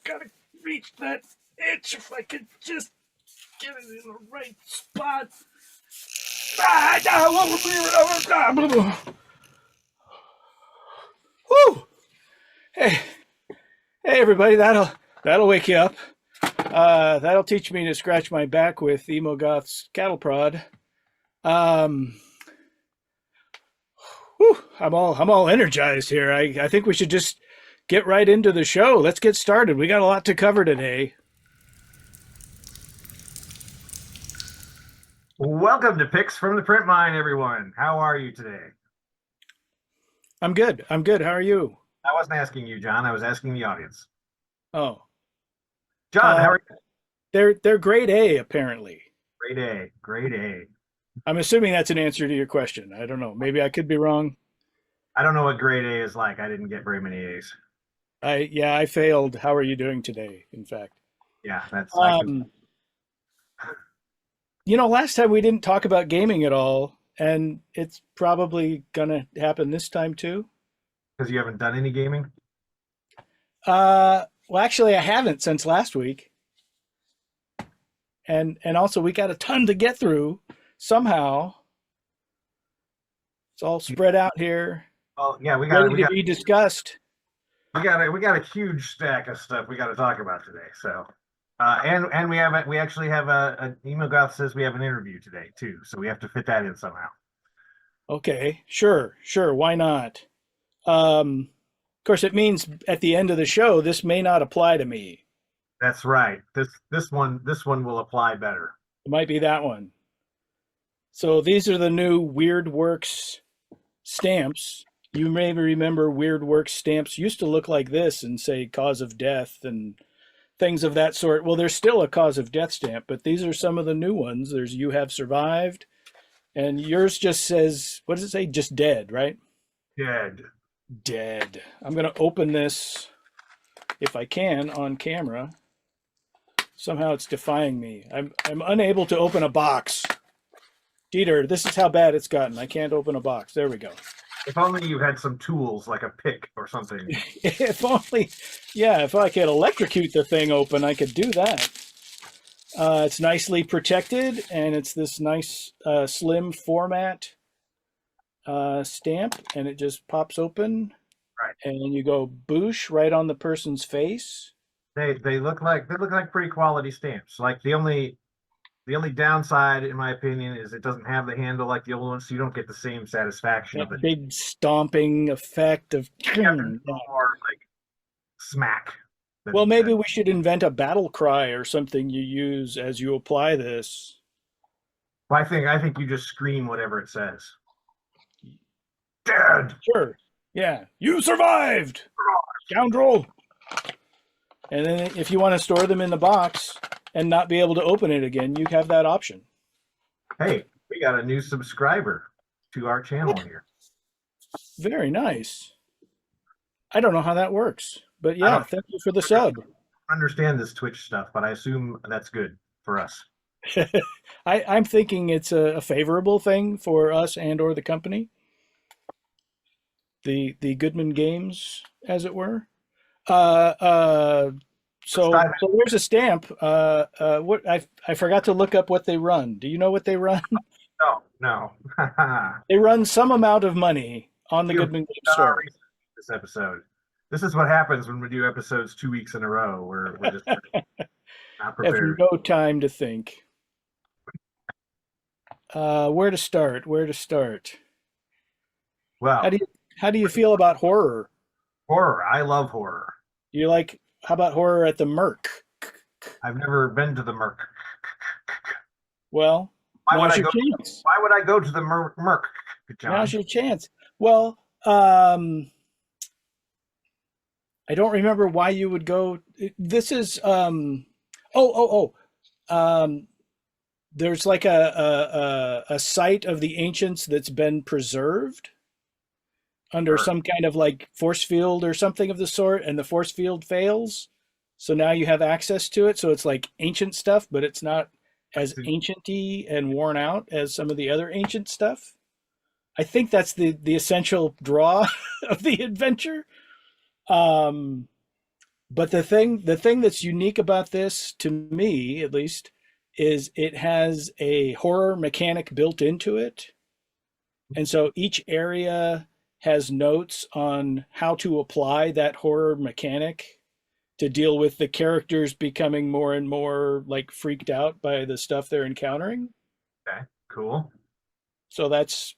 gotta reach that itch if I could just get it in the right spot. Woo! Hey, everybody, that'll wake you up. That'll teach me to scratch my back with Emogoth's cattle prod. Um, I'm all energized here. I think we should just get right into the show. Let's get started. We got a lot to cover today. Welcome to Picks from the Print Mine, everyone. How are you today? I'm good. How are you? I wasn't asking you, John. I was asking the audience. Oh, John, how are you? they're grade A apparently. Grade A. Grade A. I'm assuming that's an answer to your question. I don't know. Maybe I could be wrong. I don't know what grade A is like. I didn't get very many A's. I failed. How are you doing today? In fact. Yeah, that's Last time we didn't talk about gaming at all, and it's probably gonna happen this time too. because you haven't done any gaming. Well, actually, I haven't since last week, and also we got a ton to get through somehow. It's all spread out here, Well, yeah, ready to be discussed. we got a huge stack of stuff we got to talk about today. So, and we actually have a Emogoth says we have an interview today too. So we have to fit that in somehow. Okay, sure, why not? Of course, it means at the end of the show, this may not apply to me. That's right. This one will apply better. It might be that one. So these are the new Weird Works stamps. You may remember Weird Works stamps used to look like this and say cause of death and things of that sort. Well, there's still a cause of death stamp, but these are some of the new ones. There's you have survived, and yours just says, what does it say? Just dead, right? Dead. I'm going to open this, if I can, on camera. Somehow it's defying me. I'm unable to open a box. Dieter, this is how bad it's gotten. I can't open a box. There we go. If only you had some tools like a pick or something. If only, yeah, if I could electrocute the thing open, I could do that. It's nicely protected, and it's this nice slim format stamp, and it just pops open. Right. And you go boosh right on the person's face. They look like pretty quality stamps. Like the only downside, in my opinion, is it doesn't have the handle like the old ones, so you don't get the same satisfaction That of it. big stomping effect of More like smack. Well, maybe we should invent a battle cry or something you use as you apply this. Well, I think you just scream whatever it says. Dead. Sure. Yeah. You survived, scoundrel. And then if you want to store them in the box and not be able to open it again, you have that option. Hey, we got a new subscriber to our channel here. Very nice. I don't know how that works, but yeah, thank you for the sub. I understand this Twitch stuff, but I assume that's good for us. I'm thinking it's a favorable thing for us and or the company. The Goodman games, as it were. So there's a stamp. What I forgot to look up what they run. Do you know what they run? No. They run some amount of money on the Goodman Game Store. This episode. This is what happens when we do episodes 2 weeks in a row. We're just not prepared. Have no time to think. Where to start? Well, how do you feel about horror? Horror. I love horror. How about horror at the Merc? I've never been to the Merc. Well, now's your chance. Why would I go to the Merc, John? Now's your chance. Well, I don't remember why you would go. This is there's like a site of the ancients that's been preserved under some kind of like force field or something of the sort, and the force field fails. So now you have access to it. So it's like ancient stuff, but it's not as ancient-y and worn out as some of the other ancient stuff. I think that's the essential draw of the adventure. But the thing that's unique about this, to me at least, is it has a horror mechanic built into it. And so each area has notes on how to apply that horror mechanic to deal with the characters becoming more and more like freaked out by the stuff they're encountering. Okay, cool. So that's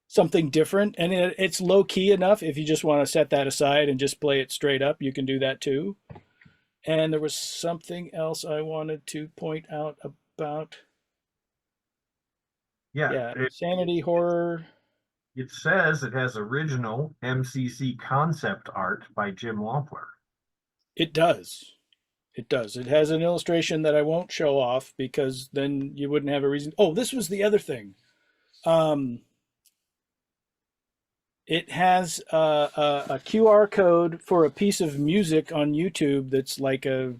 something different, and it's low key enough. If you just want to set that aside and just play it straight up, you can do that too. And there was something else I wanted to point out about, Yeah, yeah, sanity horror. it says it has original MCC concept art by Jim Wampler. It does. It does. It has an illustration that I won't show off because then you wouldn't have a reason. Oh, this was the other thing. Um, it has a QR code for a piece of music on YouTube that's like a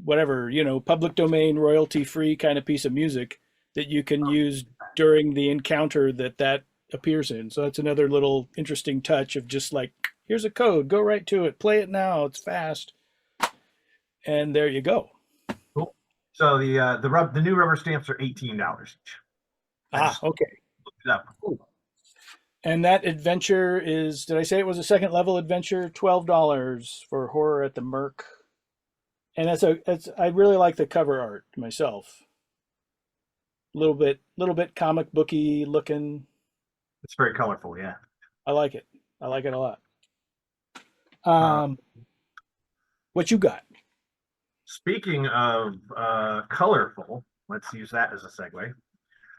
whatever, public domain, royalty free kind of piece of music that you can use during the encounter that appears in. So that's another little interesting touch of just like, here's a code, go right to it, play it now, it's fast, and there you go. Cool. So the new rubber stamps are $18 each. I Ah, just okay. looked it up. Cool. And that adventure is, did I say it was a second level adventure? $12 for horror at the Merc. And I really like the cover art myself. Little bit comic booky looking. It's very colorful, yeah. I like it. I like it a lot. Uh, Um, what you got? Speaking of colorful, let's use that as a segue.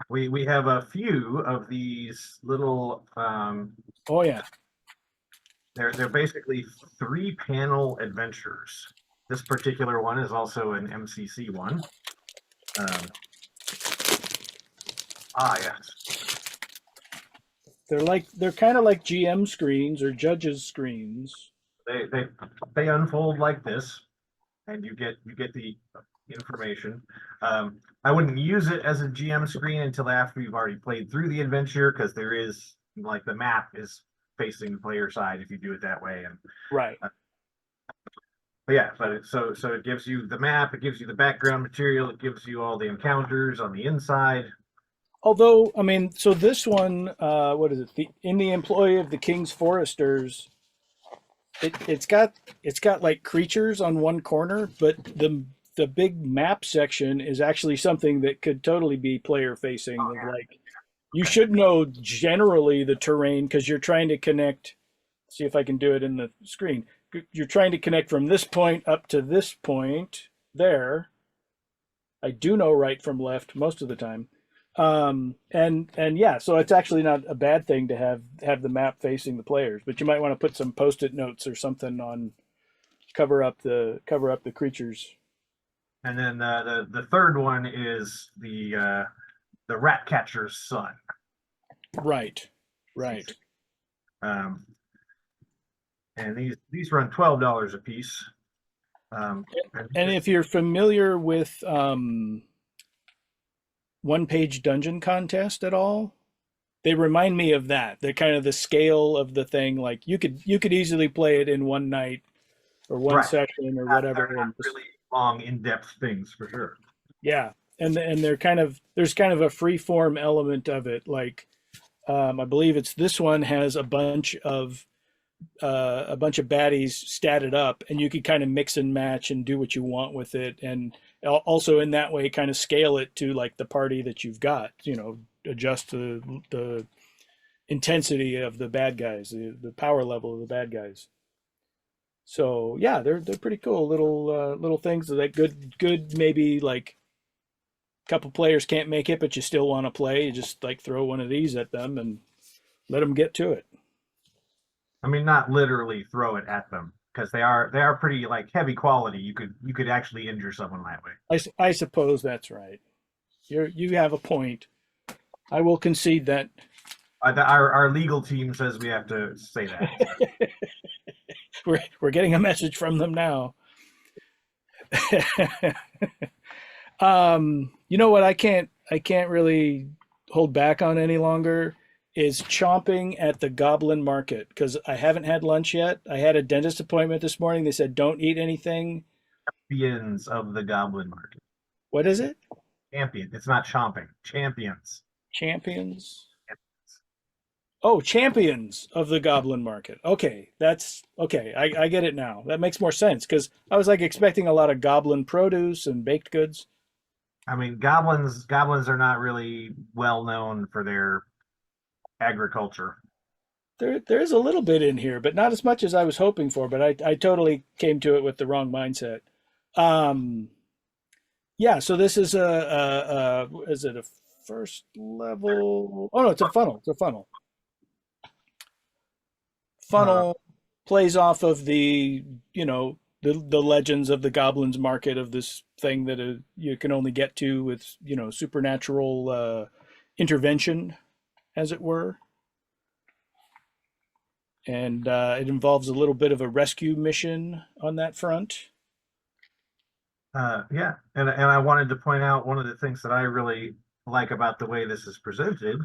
We have a few of these little Oh yeah. they're basically 3-panel adventures. This particular one is also an MCC one. Um, yes. They're kind of like GM screens or judges screens. They unfold like this, and you get the information. I wouldn't use it as a GM screen until after you've already played through the adventure, because there is like the map is facing the player side if you do it that way. And Right. but yeah, so it gives you the map, it gives you the background material, it gives you all the encounters on the inside. Although, I mean, so this one, what is it? In the employ of the King's Foresters, it's got like creatures on one corner, but the big map section is actually something that could totally be player facing. Oh, Of yeah. like, you should know generally the terrain because you're trying to connect. See if I can do it in the screen. You're trying to connect from this point up to this point there. I do know right from left most of the time. And yeah, so it's actually not a bad thing to have the map facing the players, but you might want to put some post-it notes or something on, cover up the creatures. And then the third one is the rat catcher's son. Right, right. Um, and these run $12 a piece. And if you're familiar with one page dungeon contest at all, they remind me of that. They're kind of the scale of the thing. Like you could easily play it in one night or one right, session or they're whatever. not And just, really long, in-depth things for sure. yeah, and they're kind of, there's kind of a free form element of it. Like I believe it's this one has a bunch of baddies statted up, and you could kind of mix and match and do what you want with it, and also in that way kind of scale it to like the party that you've got. Adjust the intensity of the bad guys, the power level of the bad guys. So yeah, they're pretty cool little things that good maybe like a couple players can't make it, but you still want to play. You just like throw one of these at them and let them get to it. I mean, not literally throw it at them, because they are pretty like heavy quality. You could actually injure someone that way. I suppose that's right. You have a point. I will concede that. Our legal team says we have to say that. So. We're getting a message from them now. You know what? I can't really hold back on any longer is chomping at the Goblin Market because I haven't had lunch yet. I had a dentist appointment this morning. They said don't eat anything. Champions of the Goblin Market. What is it? Champion. It's not chomping. Champions. Champions? Oh, champions of the Goblin Market. Okay, that's okay. I get it now. That makes more sense because I was like expecting a lot of goblin produce and baked goods. I mean, goblins are not really well known for their agriculture. There is a little bit in here, but not as much as I was hoping for. But I totally came to it with the wrong mindset. Um, yeah. So this is is it a first level? Oh no, it's a funnel. It's a funnel. Uh, Funnel plays off of the the legends of the goblins market of this thing that you can only get to with supernatural intervention, as it were, and it involves a little bit of a rescue mission on that front. yeah, and I wanted to point out one of the things that I really like about the way this is presented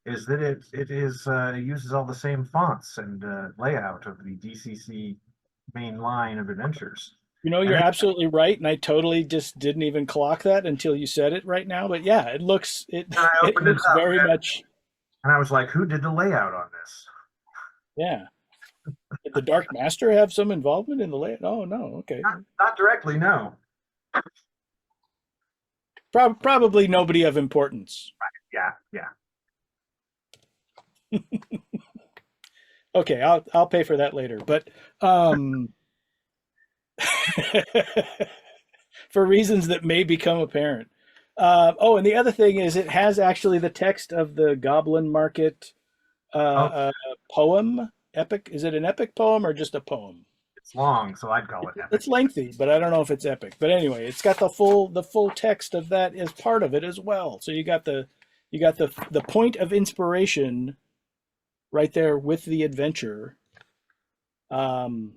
is that it uses all the same fonts and layout of the DCC main line of adventures. And You're absolutely right, and I totally just didn't even clock that until you said it right now. But yeah, it I it opened it looks up very much. and I was like, who did the layout on this? Yeah. Did the Dark Master have some involvement in the layout? Oh no, okay. Not directly, no. Probably nobody of importance. Yeah, yeah. Okay, I'll pay for that later. But for reasons that may become apparent. Oh, and the other thing is it has actually the text of the Goblin Market Oh, poem. Epic? Is it an epic poem or just a poem? it's long, so I'd call it epic. It's lengthy, but I don't know if it's epic. But anyway, it's got the full text of that as part of it as well. So you got the point of inspiration right there with the adventure. Um,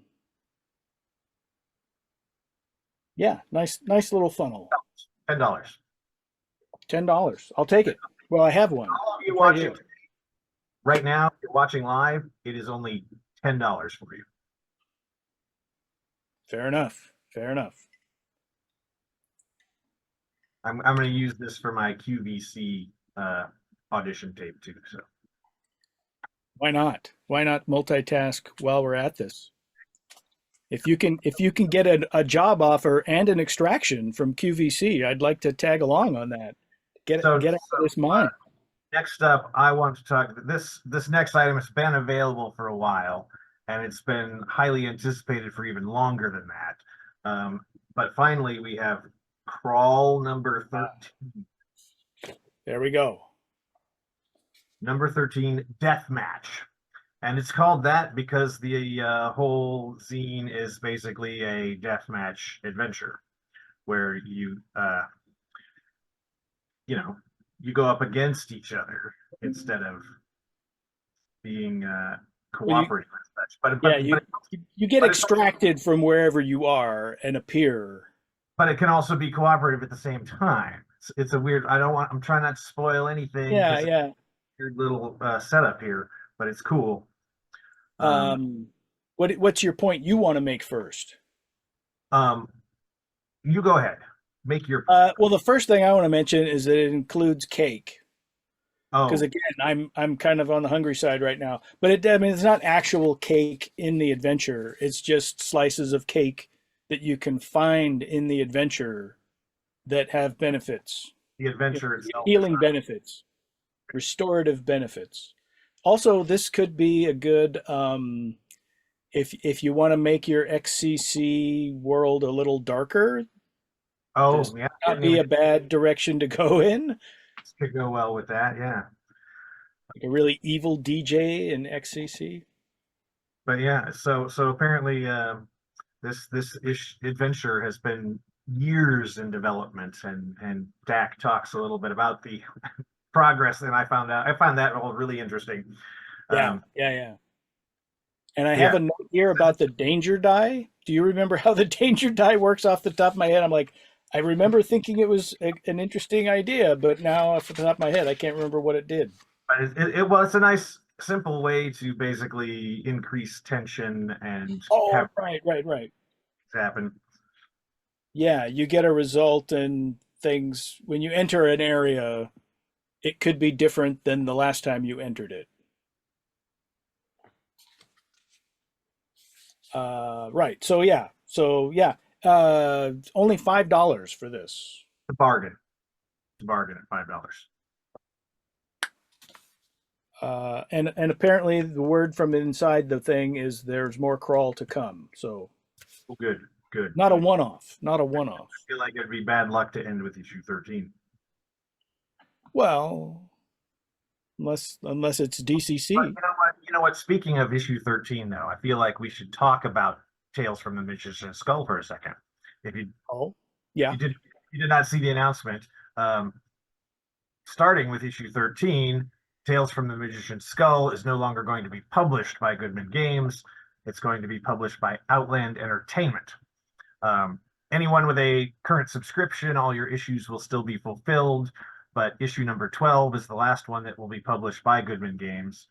yeah, nice little funnel. $10. $10. I'll take it. Well, I have one. All of you It's right watching here. right now, if you're watching live, it is only $10 for you. Fair enough. Fair enough. I'm going to use this for my QVC audition tape too. So Why not? Why not multitask while we're at this? If you can get a job offer and an extraction from QVC, I'd like to tag along on that. Get out of this mine. next up, I want to talk. This next item has been available for a while, and it's been highly anticipated for even longer than that. But finally, we have Crawl number 13. There we go. Number 13, Deathmatch. And it's called that because the whole zine is basically a deathmatch adventure where you go up against each other instead of being Well, cooperative as such. But yeah, but you but, you get but, it's, extracted from wherever you are and appear. but it can also be cooperative at the same time. It's a weird. I'm trying not to spoil anything Yeah, because it's yeah. a weird little setup here, but it's cool. Um, Um, what's your point you want to make first? um, you go ahead. Make your point. Well, the first thing I want to mention is that it includes cake. Because Oh, again, I'm kind of on the hungry side right now. But I mean, it's not actual cake in the adventure. It's just slices of cake that you can find in the adventure that have benefits, the adventure itself is healing not. benefits, restorative benefits. Also, this could be a good if you want to make your XCC world a little darker. This Oh, yeah. would not be a bad direction to go in. Could go well with that. Yeah. Like a really evil DJ in XCC. But yeah, so apparently this adventure has been years in development, and Dak talks a little bit about the progress, and I found that all really interesting. Yeah, Um, yeah, yeah. And I have yeah, a note here about the danger die. Do you remember how the danger die works off the top of my head? I'm like, I remember thinking it was an interesting idea, but now off the top of my head, I can't remember what it did. But well, it's a nice, simple way to basically increase tension and Oh, have right, right, right. things happen. Yeah, you get a result and things when you enter an area, it could be different than the last time you entered it. Right. Only $5 for this. The bargain. The bargain at $5. And apparently the word from inside the thing is there's more crawl to come. So Well, good, good. not a one-off, not a one-off. I feel like it'd be bad luck to end with issue 13. Well, unless it's But DCC. you know what? You know what? Speaking of issue 13, though, I feel like we should talk about Tales from the Magician's Skull for a second. If you Oh, you yeah. did you did not see the announcement, um, starting with issue 13, Tales from the Magician's Skull is no longer going to be published by Goodman Games. It's going to be published by Outland Entertainment. Um, Anyone with a current subscription, all your issues will still be fulfilled, but issue number 12 is the last one that will be published by Goodman Games.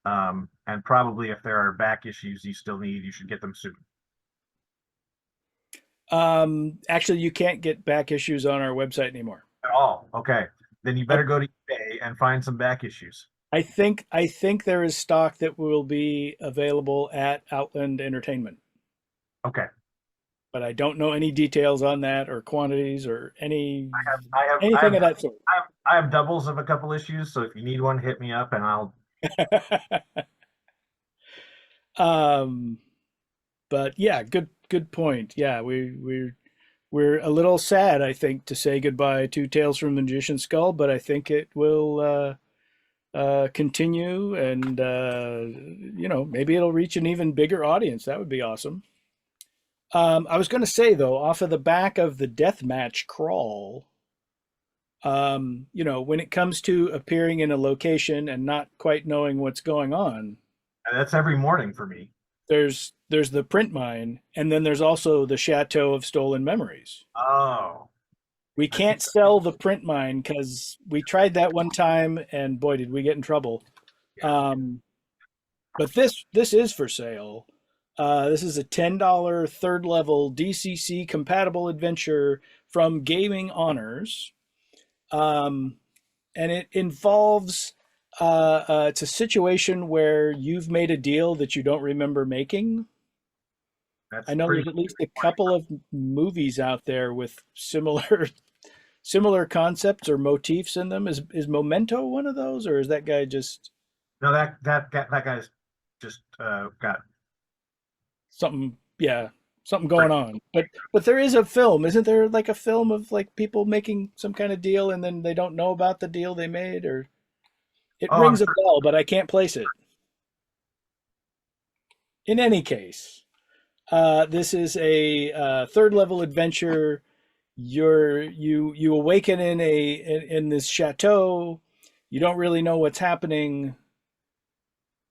And probably if there are back issues you still need, you should get them soon. Actually, you can't get back issues on our website anymore. At all. Okay. Then you Uh, better go to eBay and find some back issues. I think there is stock that will be available at Outland Entertainment, Okay. but I don't know any details on that or quantities or I have I anything have of that sort. I have doubles of a couple issues, so if you need one, hit me up and I'll. um, but yeah, good point. Yeah, we're a little sad, I think, to say goodbye to Tales from the Magician's Skull, but I think it will continue, and maybe it'll reach an even bigger audience. That would be awesome. I was going to say though, off of the back of the deathmatch crawl, when it comes to appearing in a location and not quite knowing what's going on, That's every morning for me. there's the print mine, and then there's also the Chateau of Stolen Memories. Oh, We I see. can't sell the print mine because we tried that one time, and boy, did we get in trouble. Yeah, Um, but this is for sale. This is a $10 third level DCC compatible adventure from Gaming Honors, um, and it involves it's a situation where you've made a deal that you don't remember making. that's I know pretty there's at least a funny. couple of movies out there with similar concepts or motifs in them. Is Memento one of those, or is that guy just No, that guy's just got something? Yeah, something going on. But there is a film, isn't there? Like a film of like people making some kind of deal and then they don't know about the deal they made, or it Oh, I'm rings a sure. bell, but I can't place it. In any case, this is a third level adventure. You awaken in this chateau. You don't really know what's happening.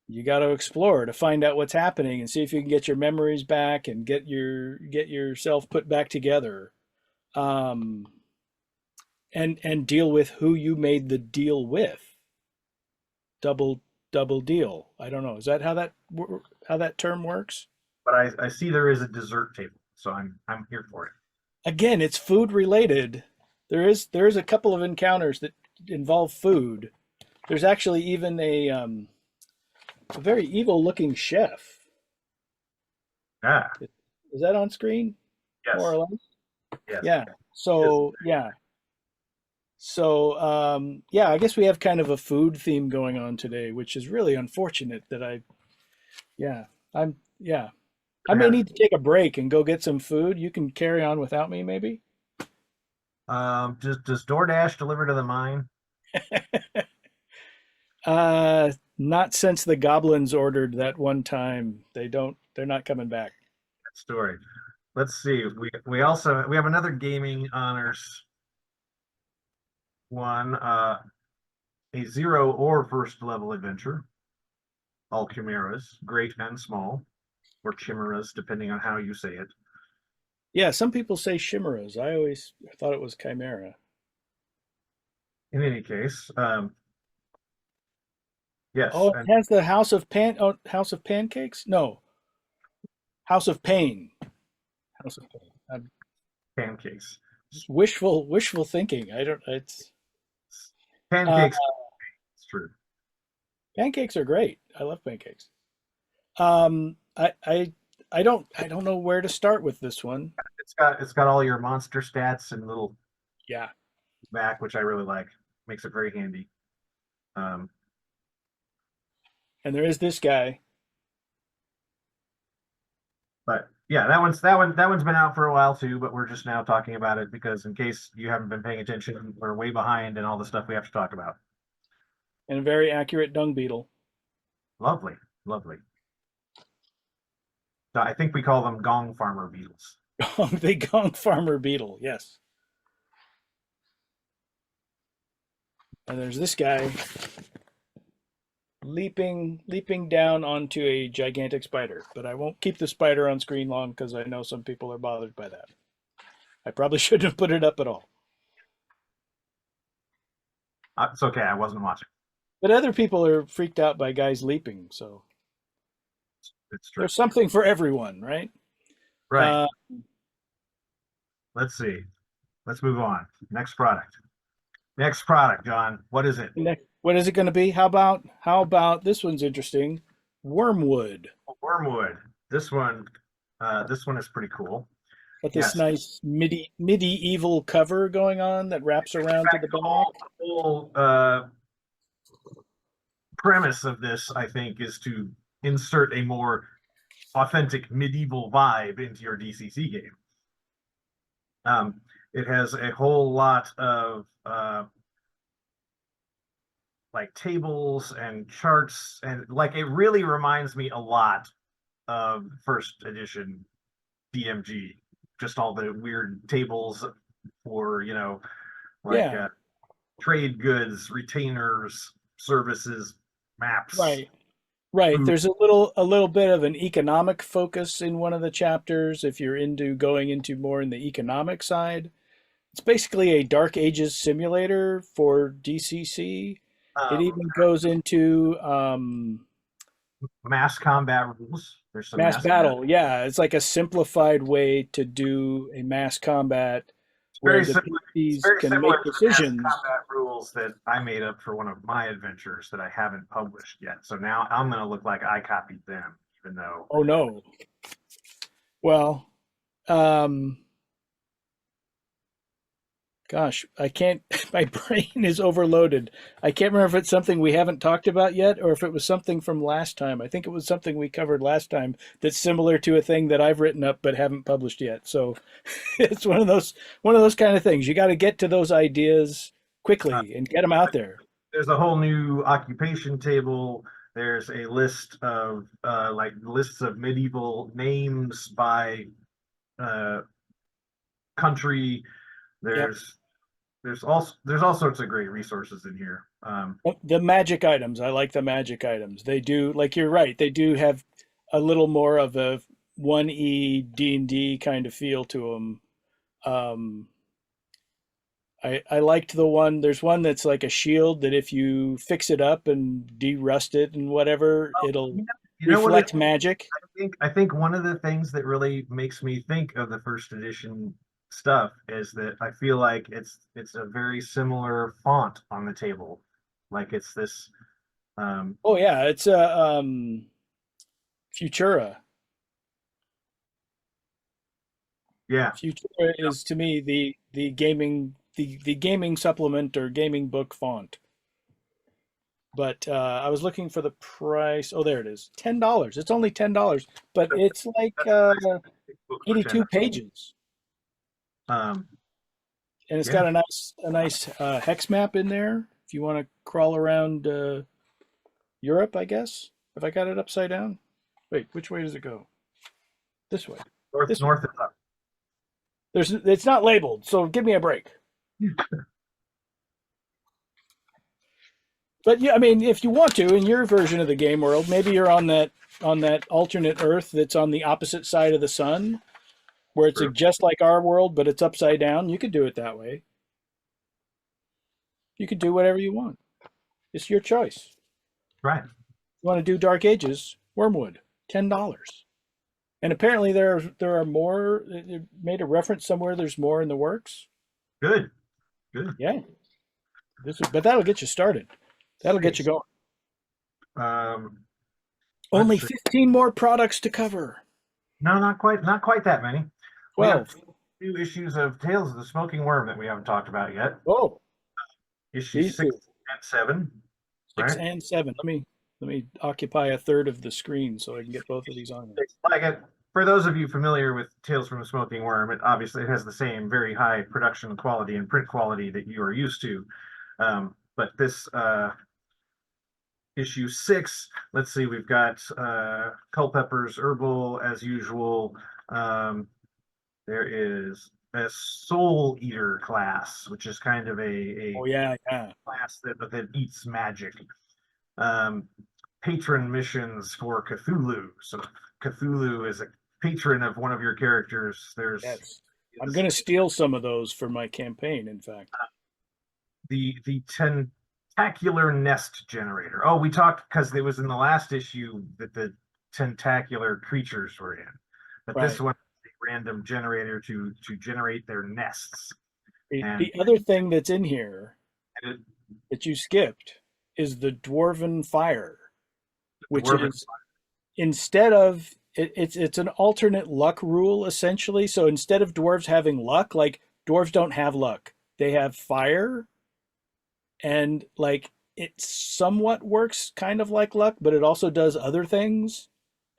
You got to explore to find out what's happening and see if you can get your memories back and get yourself put back together, um, and deal with who you made the deal with. Double double deal. I don't know. Is that how that term works? But I see there is a dessert table, so I'm here for it. Again, it's food related. There is a couple of encounters that involve food. There's actually even a very evil looking chef. Yeah. Is that on screen more Yes. or less? Yes. Yeah. Yes. So yeah. So I guess we have kind of a food theme going on today, which is really unfortunate that yeah, yeah. I It may has. need to take a break and go get some food. You can carry on without me, maybe. Does DoorDash deliver to the mine? Not since the goblins ordered that one time. They're not coming back. That story. Let's see. We have another gaming honors one. A zero or first level adventure. All chimeras, great and small, or chimeras, depending on how you say it. Yeah, some people say chimeras. I always thought it was chimera. In any case, Yes, Oh, and it has the House of Pancakes? No, House of Pain. House of Pain. pancakes. Just wishful thinking. I don't. Uh, Pancakes, it's true. Pancakes are great. I love pancakes. Um, I I I don't know where to start with this one. It's got all your monster stats and little Yeah, back, which I really like. Makes it very handy. Um, and there is this guy. but yeah, that one's been out for a while too, but we're just now talking about it because in case you haven't been paying attention, we're way behind in all the stuff we have to talk about. And a very accurate dung beetle. Lovely, lovely. So I think we call them gong farmer beetles. The gong farmer beetle. Yes. And there's this guy leaping down onto a gigantic spider. But I won't keep the spider on screen long because I know some people are bothered by that. I probably shouldn't have put it up at all. It's okay, I wasn't watching. But other people are freaked out by guys leaping, so It's true. there's something for everyone, right? Right. Uh, Let's see. Let's move on. Next product. Next product, John. What is it? what is it going to be? How about this one's interesting? Wormwood. Wormwood. This one, this one is pretty cool. Got this Yes. nice medieval cover going on that wraps around to the The back. whole premise of this, I think, is to insert a more authentic medieval vibe into your DCC game. It has a whole lot of like tables and charts, and like it really reminds me a lot of first edition DMG. Just all the weird tables for like Yeah, trade goods, retainers, services, maps, right. Right. food. There's a little bit of an economic focus in one of the chapters if you're into going into more in the economic side. It's basically a Dark Ages simulator for DCC. It Um, even goes into mass combat rules. There's some mass mass combat. battle. Yeah, it's like a simplified way to do a mass combat It's where very the similar. It's PCs very can similar make to the mass decisions. combat rules that I made up for one of my adventures that I haven't published yet. So now I'm going to look like I copied them, even though Oh no. Well, um, gosh, I can't, my brain is overloaded. I can't remember if it's something we haven't talked about yet or if it was something from last time. I think it was something we covered last time that's similar to a thing that I've written up but haven't published yet. So it's one of those kind of things. You got to get to those ideas uh, quickly and get them out there. there's a whole new occupation table. There's a list of like lists of medieval names by uh, country. Yep. There's all sorts of great resources in here. The magic items. I like the magic items. They do, like you're right, they do have a little more of a 1E D&D kind of feel to them. Um, I liked the one. There's one that's like a shield that if you fix it up and de-rust it and whatever, it'll You know what it reflect magic. I think one of the things that really makes me think of the first edition stuff is that I feel like it's a very similar font on the table. Like it's this Oh yeah, it's a Futura. yeah. Futura is to me the gaming supplement or gaming book font. But I was looking for the price. Oh, there it is. $10. It's only $10, but it's like That's a nice book for 10. 82 pages. Um And it's yeah. got a nice hex map in there if you want to crawl around Europe, I guess. If I got it upside down. Wait, which way does it go? This way. North This way. north is up. It's not labeled, so give me a break. But yeah, I mean, if you want to, in your version of the game world, maybe you're on that alternate Earth that's on the opposite side of the sun, where it's True. just like our world, but it's upside down. You could do it that way. You could do whatever you want. It's your choice. Right. You want to do Dark Ages, Wormwood, $10. And apparently there are more. It made a reference somewhere. There's more in the works. Good. Good. Yeah, but that'll get you started. That'll get you Nice. going. Um, let's Only see. 15 more products to cover. No, not quite. Not quite that many. We have 12. two issues of Tales of the Smoking Worm that we haven't talked about yet. Oh, Issue these six two, and seven. six Right. and seven. Let me occupy a third of the screen so I can get both of these on there. Like for those of you familiar with Tales from the Smoking Worm, it obviously it has the same very high production quality and print quality that you are used to. But this issue six, let's see, we've got Culpepper's Herbal as usual. There is a Soul Eater class, which is kind of a Oh yeah, yeah. class that eats magic. Um, Patron missions for Cthulhu. So Cthulhu is a patron of one of your characters. There's Yes. I'm gonna steal some of those for my campaign, in fact. the tentacular nest generator. Oh, we talked because it was in the last issue that the tentacular creatures were in, but this Right. one is a random generator to generate their nests. The And other thing that's in here it, that you skipped is the Dwarven Fire, the which dwarven, is instead of it's an alternate luck rule essentially. So instead of dwarves having luck, like dwarves don't have luck, they have fire, and like it somewhat works kind of like luck, but it also does other things.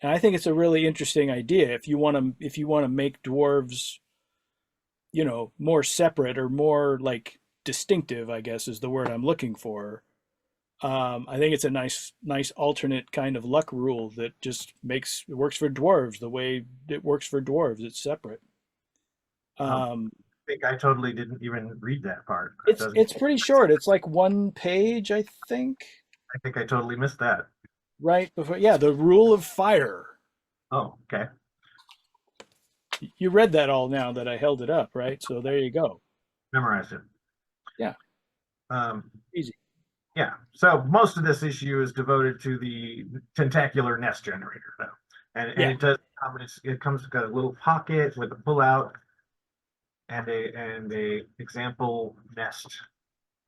And I think it's a really interesting idea if you want to make dwarves, more separate or more like distinctive, I guess is the word I'm looking for. I think it's a nice alternate kind of luck rule that just makes it works for dwarves the way it works for dwarves. It's separate. I Um, think I totally didn't even read that part. It it's doesn't. it's pretty short. It's like one page, I think, I think I totally missed that. right before. Yeah, the rule of fire. Oh, okay. You read that all now that I held it up, right? So there you go. Memorized it. Yeah, Um, easy. yeah. So most of this issue is devoted to the tentacular nest generator, though, and Yeah, it does. It comes with a little pocket with a pull-out and a example nest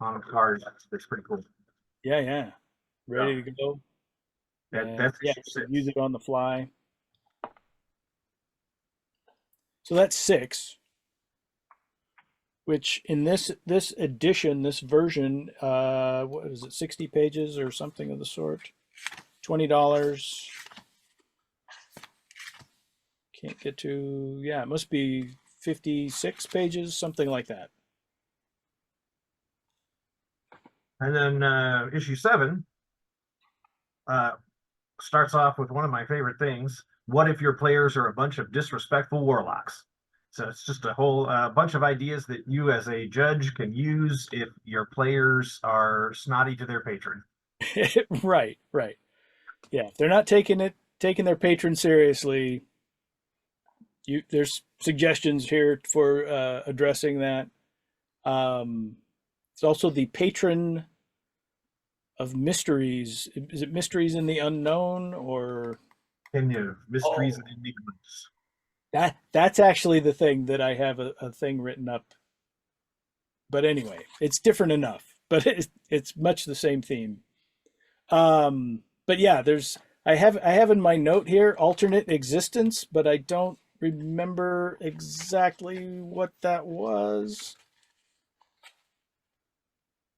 on a card. That's pretty cool. yeah. So Ready to go. And that's yeah, issue you can use six. it on the fly. So that's six. Which in this edition, this version, what is it, 60 pages or something of the sort? $20. Can't get to, yeah, it must be 56 pages, something like that. And then issue seven uh, starts off with one of my favorite things. What if your players are a bunch of disrespectful warlocks? So it's just a whole bunch of ideas that you, as a judge, can use if your players are snotty to their patron. Right, right. Yeah, if they're not taking their patron seriously, there's suggestions here for addressing that. It's also the patron of mysteries. Is it mysteries in the unknown or Can you mysteries oh and enigmas? that's actually the thing that I have a thing written up. But anyway, it's different enough, but it's much the same theme. But yeah, I have in my note here alternate existence, but I don't remember exactly what that was.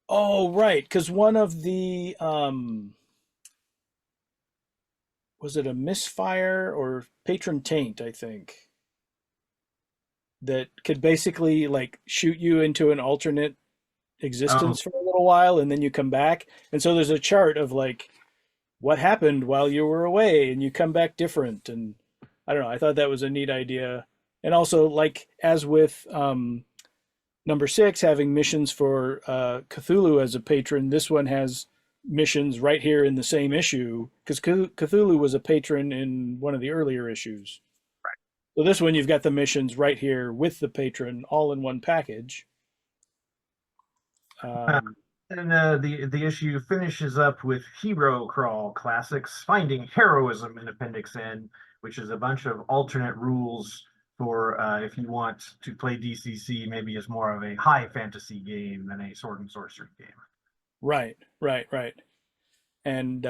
Oh, right, because one of the was it a misfire or patron taint, I think, that could basically like shoot you into an alternate Oh, existence for a little while and then you come back. And so there's a chart of like what happened while you were away and you come back different. And I don't know, I thought that was a neat idea. And also, like as with number six, having missions for Cthulhu as a patron, this one has missions right here in the same issue because Cthulhu was a patron in one of the earlier issues. So this one, you've got the missions right here with the patron all in one package. uh, Um, And the issue finishes up with Hero Crawl Classics, Finding Heroism in Appendix N, which is a bunch of alternate rules for if you want to play DCC maybe as more of a high fantasy game than a sword and sorcery game. Right, right, right. And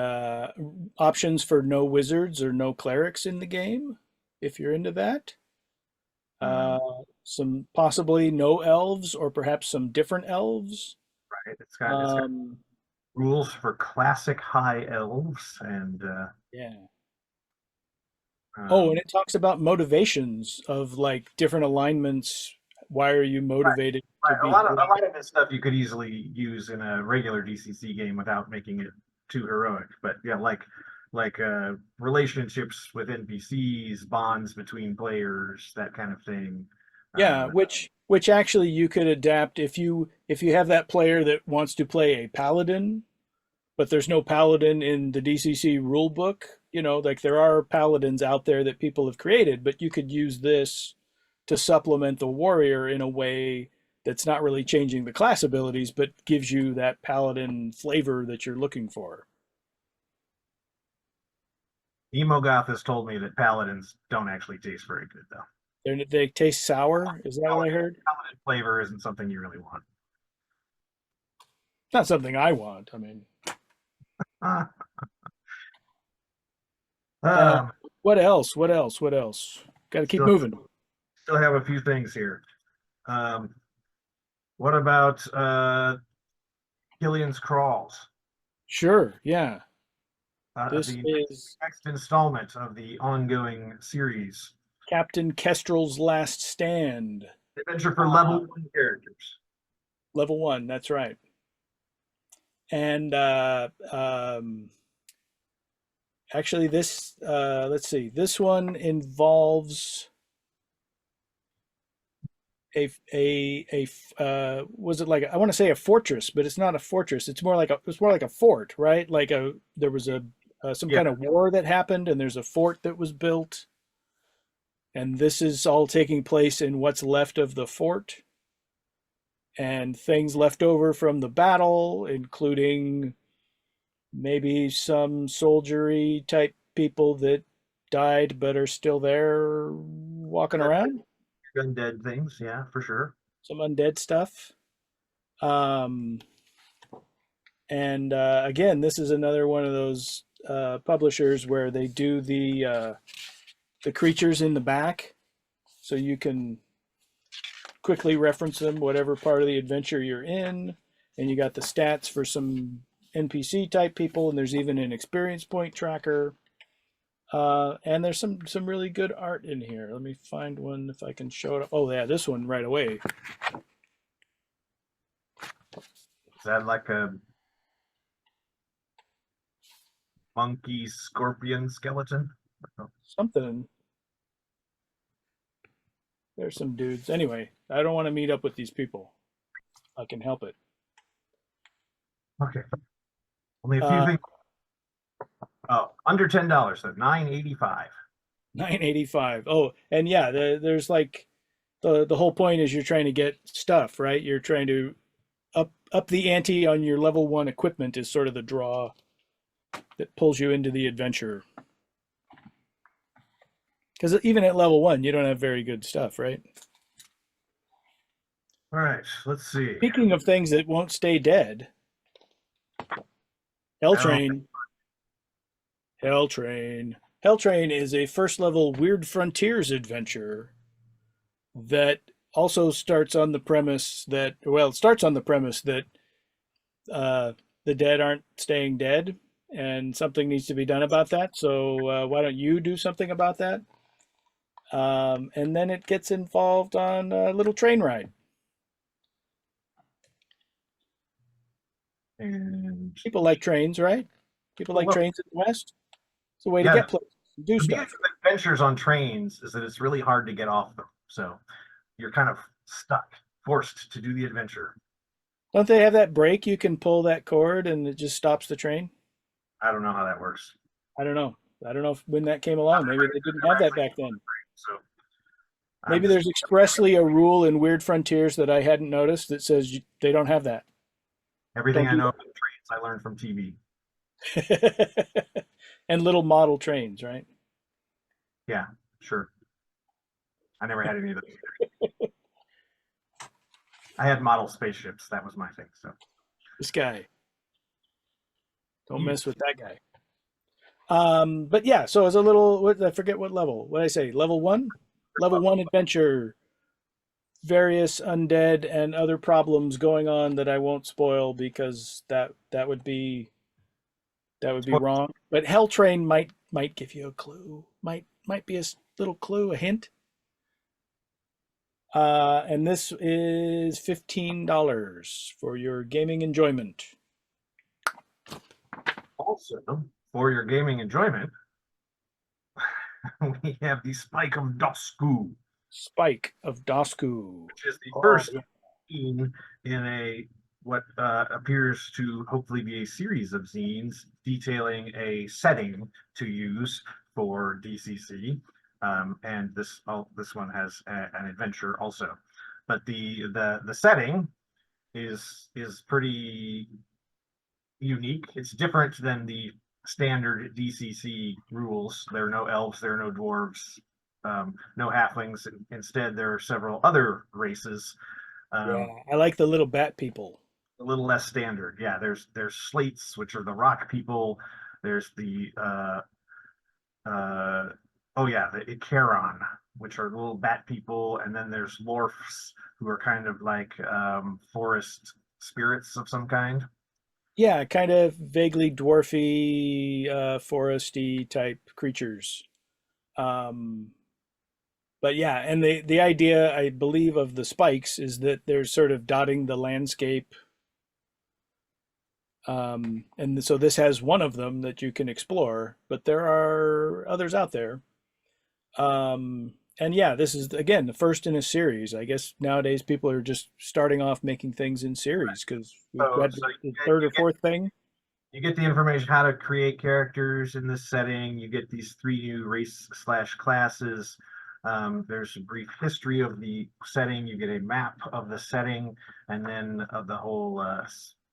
options for no wizards or no clerics in the game, if you're into that. Um, Some possibly no elves or perhaps some different elves. right? It's got Um, rules for classic high elves and yeah. Oh, and um, it talks about motivations of like different alignments. Why are you right, motivated to right. be A great? lot of this stuff you could easily use in a regular DCC game without making it too heroic. But yeah, like relationships with NPCs, bonds between players, that kind of thing. Yeah, Uh, which actually you could adapt if you have that player that wants to play a paladin, but there's no paladin in the DCC rule book. You know, like there are paladins out there that people have created, but you could use this to supplement the warrior in a way that's not really changing the class abilities, but gives you that paladin flavor that you're looking for. Emogoth has told me that paladins don't actually taste very good, though. They taste sour. Is that what I heard? Paladin flavor isn't something you really want. Not something I want. I mean, Uh, uh, um, what else? What else? What else? Got to keep still, moving. still have a few things here. Um, what about Killian's Crawls? Sure. Yeah. This The is next installment of the ongoing series. Captain Kestrel's Last Stand, Adventure for level one characters. level one. That's right. And actually, this let's see. This one involves was it like I want to say a fortress, but it's not a fortress. It's more like a fort, right? Like a there was a some Yeah, kind of war that happened, and there's a fort that was built, and this is all taking place in what's left of the fort and things left over from the battle, including maybe some soldiery type people that died but are still there walking around, undead things. Yeah, for sure. some undead stuff. Um, and again, this is another one of those publishers where they do the creatures in the back, so you can quickly reference them, whatever part of the adventure you're in, and you got the stats for some NPC type people, and there's even an experience point tracker. And there's some really good art in here. Let me find one if I can show it. Oh yeah, this one right away. Is that like a monkey scorpion skeleton? Something. There's some dudes. Anyway, I don't want to meet up with these people. I can help it. Okay, only a few Uh, things. Oh, under $10, so 9.85. 985. Oh, and yeah, there's like the whole point is you're trying to get stuff, right? You're trying to up the ante on your level one equipment is sort of the draw that pulls you into the adventure. Because even at level one, you don't have very good stuff, right? All right, let's see. Speaking of things that won't stay dead, Hell I don't know. Train. Hell Train. Hell Train is a first level Weird Frontiers adventure that also starts on the premise that, well, it starts on the premise that uh, the dead aren't staying dead and something needs to be done about that. So why don't you do something about that? And then it gets involved on a little train ride. And People like trains, right? People like well, trains in the West. It's a way to yeah, get places and do the beauty of stuff. adventures on trains is that it's really hard to get off them. So you're kind of stuck, forced to do the adventure. Don't they have that brake you can pull that cord and it just stops the train? I don't know how that works. I don't know. I don't know when that came along. I've Maybe they didn't never have that actually, back then. so I'm Maybe just, there's expressly a rule in Weird Frontiers that I hadn't noticed that says they don't have that. Everything Don't I do know about trains, I learned from TV. that. And little model trains, right? Yeah, sure. I never had any of those. I had model spaceships. That was my thing. So This guy. Don't you, mess with that guy. But yeah, so as a little, I forget what level. What did I say? Level one? Level one adventure. Various undead and other problems going on that I won't spoil because that would be wrong. But Hell Train might give you a clue. Might be a little clue, a hint. And this is $15 for your gaming enjoyment. also, for your gaming enjoyment, we have the Spike of Dosku, Spike of Dosku. which is the Oh, first yeah. zine in a what appears to hopefully be a series of zines detailing a setting to use for DCC. And this one has an adventure also, but the setting is pretty unique. It's different than the standard DCC rules. There are no elves, there are no dwarves, no halflings. Instead, there are several other races, Yeah, um, I like the little bat people. a little less standard. Yeah, there's slates, which are the rock people. There's the uh, oh yeah, the Icaron, which are little bat people, and then there's Lorfs, who are kind of like forest spirits of some kind. Yeah, kind of vaguely dwarfy, foresty type creatures. Um, but yeah, and the idea, I believe, of the spikes is that they're sort of dotting the landscape. And so this has one of them that you can explore, but there are others out there. And yeah, this is again the first in a series. I guess nowadays people are just starting off making things in series because we've So, read so the third you or fourth thing. you get the information how to create characters in this setting. You get these three new race slash classes. There's a brief history of the setting. You get a map of the setting, and then the whole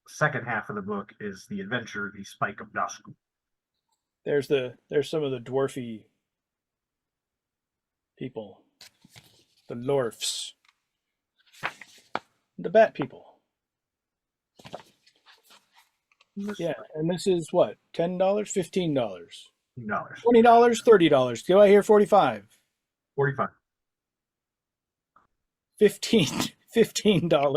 second half of the book is the adventure, the Spike of Dusk. There's some of the dwarfy people, the Lorfs, the Bat people. Yeah, and this is what, $10, $15, $15. $20, $30. Go out here, 45, 45. 15, $15.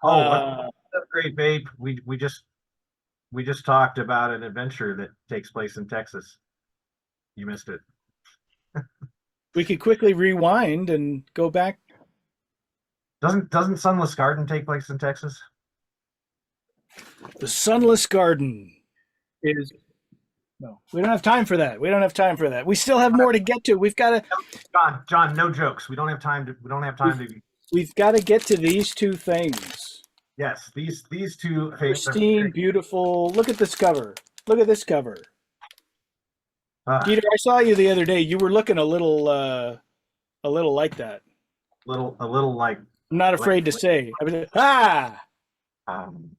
Oh, Uh, that's great, babe. We just talked about an adventure that takes place in Texas. You missed it. we could quickly rewind and go back. Doesn't Sunless Garden take place in Texas? The Sunless Garden is no. We don't have time for that. We don't have time for that. We still have more to get to. John, no jokes. We don't have time to. We've got to get to these two things. Yes, these two things are. Pristine, beautiful. Look at this cover. Look at this cover. Uh, Dieter, I saw you the other day. You were looking a little like that. a little like. I'm not like afraid to say. I was ah. um,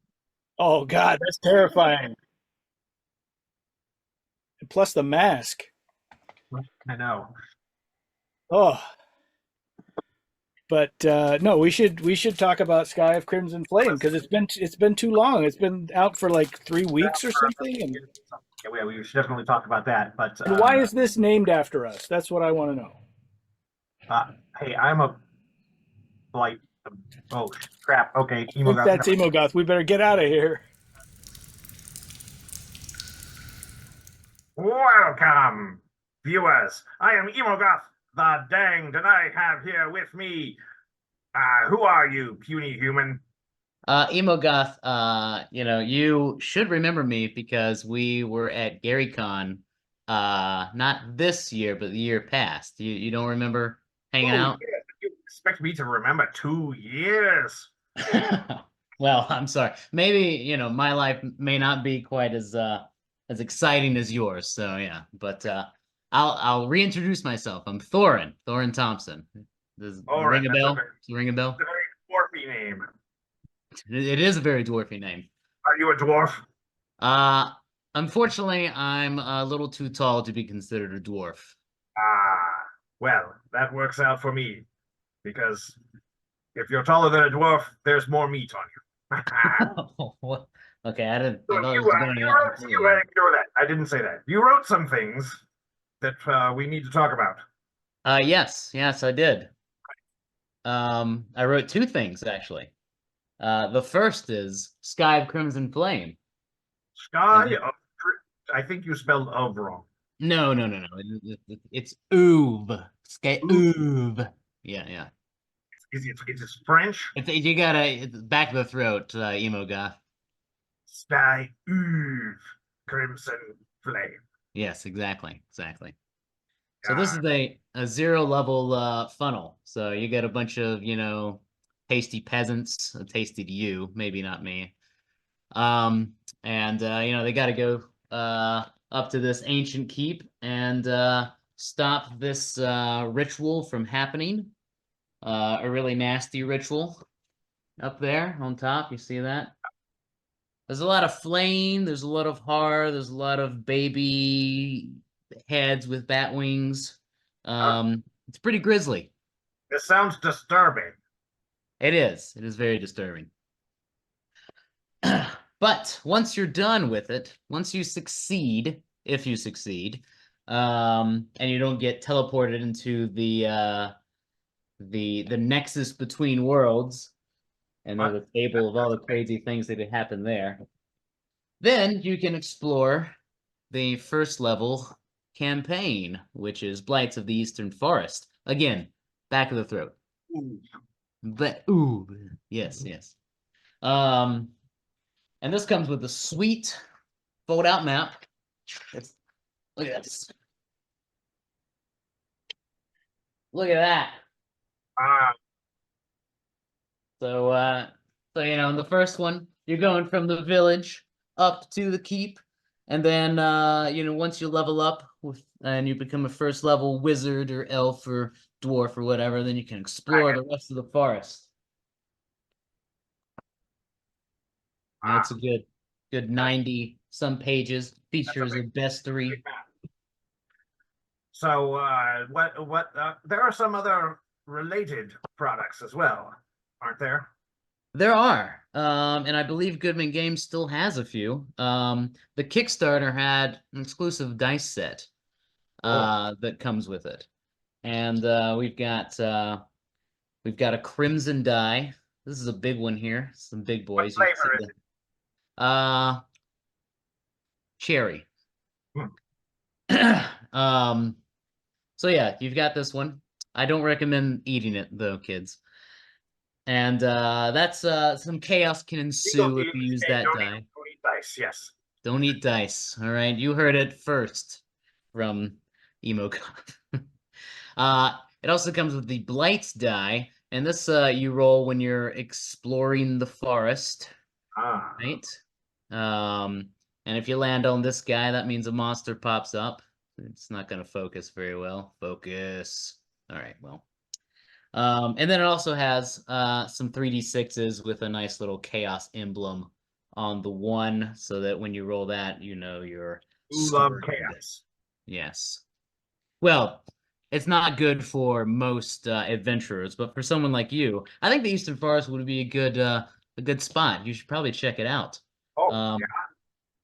Oh God, that's terrifying. And plus the mask. I know. Oh, but no, we should talk about Sky of Crimson Flame because it's been too long. It's been out for like 3 weeks or something. Yeah, we should definitely talk about that. But And why is this named after us? That's what I want to know. hey, I'm a blight. Oh crap. Okay, I think that's Emogoth. We better get out of here. Welcome, viewers. I am Emogoth the Danged, and I have here with me. Who are you, puny human? Emogoth, you should remember me because we were at GaryCon, not this year, but the year past. You don't remember hanging out? Yeah, you expect me to remember 2 years? Well, I'm sorry. Maybe, my life may not be quite as exciting as yours. So yeah, but I'll reintroduce myself. I'm Thorin Thompson. Does it All right, ring a that's bell? a very, Does it ring a bell? that's a very dwarfy name. It is a very dwarfy name. Are you a dwarf? Uh, Unfortunately, I'm a little too tall to be considered a dwarf. Ah, well, that works out for me because if you're taller than a dwarf, there's more meat on you. Okay, I didn't. So I thought it was going you that wrote, completely. you ignore that. I didn't say that. You wrote some things that we need to talk about. Yes, I did. I wrote two things actually. The first is Sky of Crimson Flame. And Sky then, of, I think you spelled of wrong. no. It's Oov. Sky Ooh, Oov. Yeah. is it French? You gotta it's back of the throat, Emogoth. Sky of Crimson Flame. Yes, exactly. So this God. is a zero level funnel. So you get a bunch of, tasty peasants, tasty to you, maybe not me. And they got to go up to this ancient keep and stop this ritual from happening. A really nasty ritual up there on top. You see that? There's a lot of flame. There's a lot of horror. There's a lot of baby heads with bat wings. Uh, It's pretty grisly. this sounds disturbing. It is. It is very disturbing. But once you're done with it, once you succeed, if you succeed, and you don't get teleported into the nexus between worlds, and there's What? a table of all the crazy things that had happened there, then you can explore the first level campaign, which is Blights of the Eastern Forest. Again, back of the throat. Ooh. But ooh, yes. Um, and this comes with a sweet fold-out map. Look at this. Look at that. Ah, So in the first one, you're going from the village up to the keep, and then once you level up and you become a first level wizard or elf or dwarf or whatever, then you can explore the rest of the forest. And it's a good that's, 90 some pages, that's a features a big bestiary. map. So, there are some other related products as well, aren't there? There are, and I believe Goodman Games still has a few. The Kickstarter had an exclusive dice set Oh, that comes with it, and we've got a crimson die. This is a big one here. Some big what boys. You can see flavor is it? the cherry. Hmm. um, so yeah, you've got this one. I don't recommend eating it though, kids. And that's some chaos can Legal ensue if you themes, use okay, that die. don't eat dice, yes. Don't eat dice. All right, you heard it first from Emogoth. It also comes with the Blight die, and this you roll when you're exploring the forest, Ah, right? And if you land on this guy, that means a monster pops up. It's not going to focus very well. Focus. All right, well. And then it also has some 3d6s with a nice little chaos emblem on the one, so that when you roll that, you're you love screwed. chaos. Yes. Well, it's not good for most adventurers, but for someone like you, I think the Eastern Forest would be a good spot. You should probably check it out. Oh, Um, yeah,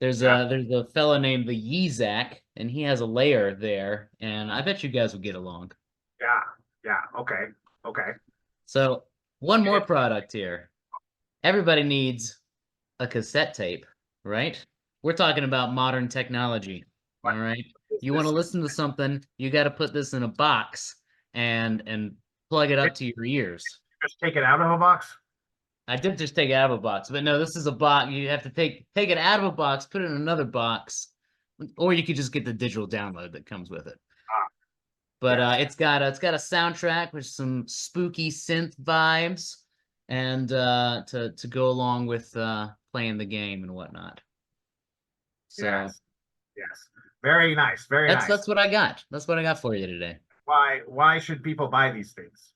there's yeah, a fella named the Yezak, and he has a lair there, and I bet you guys would get along. yeah, okay, okay. So one more And product here. Everybody needs a cassette tape, right? We're talking about modern technology. what All right. is You want to this? listen to something, you got to put this in a box and plug it Did up to your ears. you just take it out of a box? I did just take it out of a box, but no, this is a box. You have to take it out of a box, put it in another box, or you could just get the digital download that comes with it. Ah, But yes, it's got a soundtrack with some spooky synth vibes, and to go along with playing the game and whatnot. So yes, yes. Very nice, very that's nice. that's what I got. That's what I got for you today. Why should people buy these things?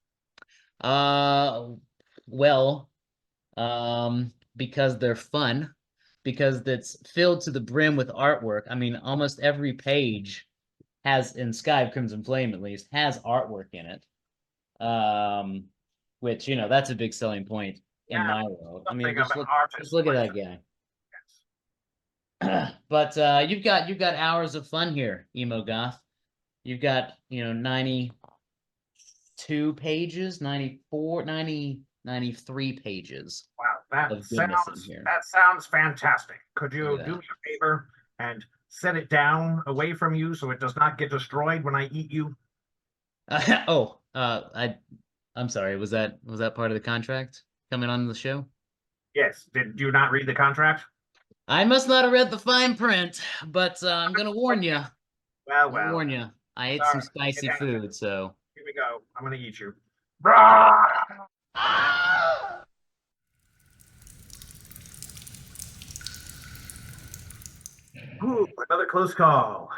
Uh, well, because they're fun, because it's filled to the brim with artwork. I mean, almost every page has, in Sky of Crimson Flame at least, has artwork in it. Which, that's a big selling point in Yeah, my world. I mean, something of just an just artist. look at Like that guy. But you've got hours of fun here, Emogoth. You've got, 92 pages, 94, 90, 93 pages wow, that of goodness in sounds here. that sounds fantastic. Could Look you at do that. me a favor and set it down away from you so it does not get destroyed when I eat you? I'm sorry. Was that part of the contract coming on the show? Yes. Did you not read the contract? I must not have read the fine print, but I'm gonna warn you. Well, Gonna well. warn you. I ate Sorry, some it spicy happened. food, so. Here we go. I'm gonna eat you. Ooh, another close call. I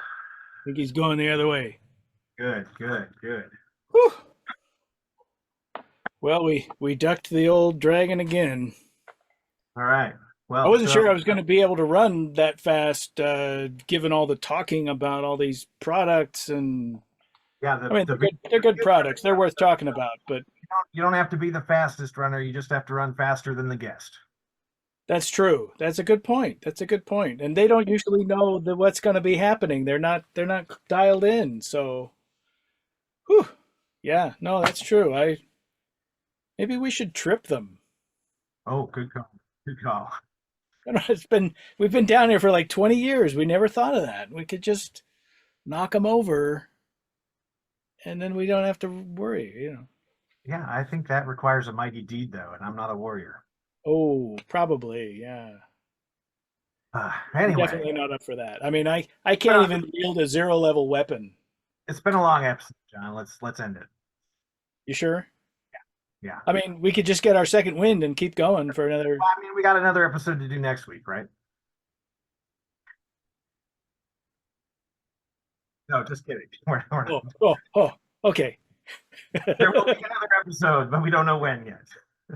think he's going the other way. Good, good, good. Whew. Well, we ducked the old dragon again. All right. I Well, wasn't so sure I was going to be able to run that fast, given all the talking about all these products. And yeah, I mean, they're good products. They're worth talking about. But you don't have to be the fastest runner. You just have to run faster than the guest. that's true. That's a good point. That's a good point. And they don't usually know what's going to be happening. They're not dialed in. So, whew, yeah, no, that's true. Maybe we should trip them. Oh, good call. Good call. I don't know, we've been down here for like 20 years. We never thought of that. We could just knock them over, and then we don't have to worry. Yeah, I think that requires a mighty deed, though, and I'm not a warrior. Oh, probably, yeah. I'm Anyway, definitely not up for that. I mean, I can't even wield a zero level weapon. it's been a long episode, John. Let's end it. You sure? Yeah. I mean, we could just get our second wind and keep going for another. Well, I mean, we got another episode to do next week, right? No, just kidding. We're not. Oh, okay. There will be another episode, but we don't know when yet.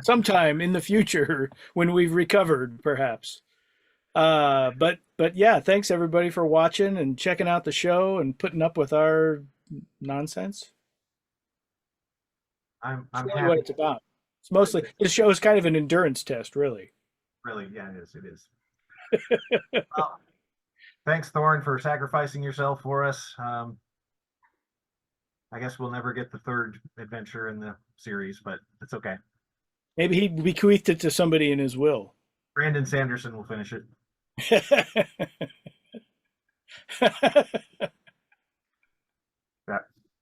Sometime in the future when we've recovered, perhaps. But yeah, thanks everybody for watching and checking out the show and putting up with our nonsense. I'm It's really what happy. it's about. It's mostly this show is kind of an endurance test, really. Really, yeah, it is. It is. Well, thanks, Thorne, for sacrificing yourself for us. I guess we'll never get the third adventure in the series, but it's okay. Maybe he bequeathed it to somebody in his will. Brandon Sanderson will finish it.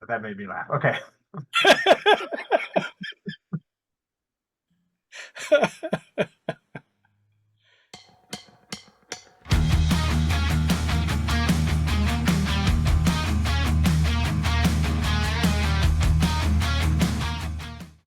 That made me laugh. Okay.